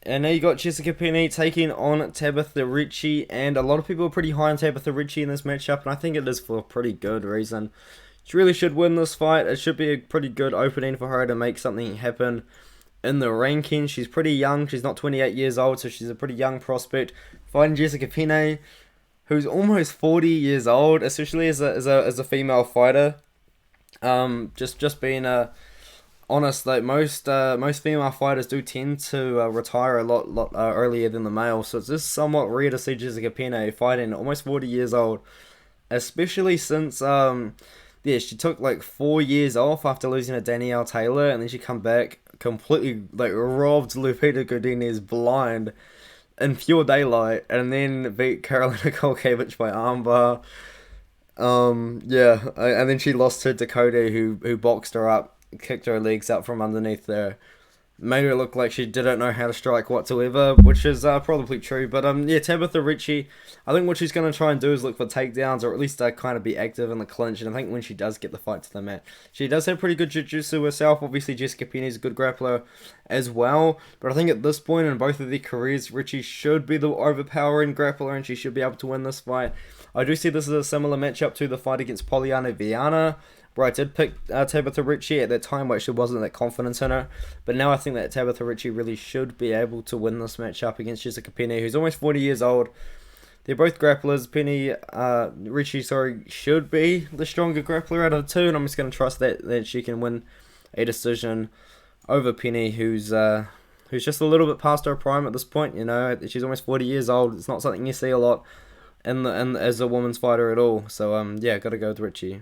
And now you got Jessica Penne taking on Tabatha Ricci, and a lot of people are pretty high on Tabatha Ricci in this matchup, and I think it is for a pretty good reason. She really should win this fight. It should be a pretty good opening for her to make something happen in the ranking. She's pretty young. She's not 28 years old, so she's a pretty young prospect. Fighting Jessica Penne, who's almost 40 years old, especially as a female fighter. Just being honest, like most female fighters do tend to retire a lot earlier than the male, so it's just somewhat rare to see Jessica Penne fighting almost 40 years old, especially since yeah, she took like 4 years off after losing to Danielle Taylor, and then she come back completely like robbed Lupita Godinez blind in pure daylight, and then beat Karolina Kowalkiewicz by armbar. Yeah, and then she lost to Dakota, who boxed her up, kicked her legs out from underneath there, made her look like she didn't know how to strike whatsoever, which is probably true. But yeah, Tabatha Ricci, I think what she's gonna try and do is look for takedowns, or at least kind of be active in the clinch. And I think when she does get the fight to the mat, she does have pretty good jiu-jitsu herself. Obviously, Jessica Penne is a good grappler as well. But I think at this point in both of their careers, Ricci should be the overpowering grappler, and she should be able to win this fight. I do see this as a similar matchup to the fight against Poliana Viana, where I did pick Tabatha Ricci at that time, where I actually wasn't that confident in her. But now I think that Tabatha Ricci really should be able to win this matchup against Jessica Penne, who's almost 40 years old. They're both grapplers. Ricci, should be the stronger grappler out of the two, and I'm just going to trust that she can win a decision over Penne, who's just a little bit past her prime at this point. You know, she's almost 40 years old. It's not something you see a lot as a woman's fighter at all. So yeah, got to go with Ricci.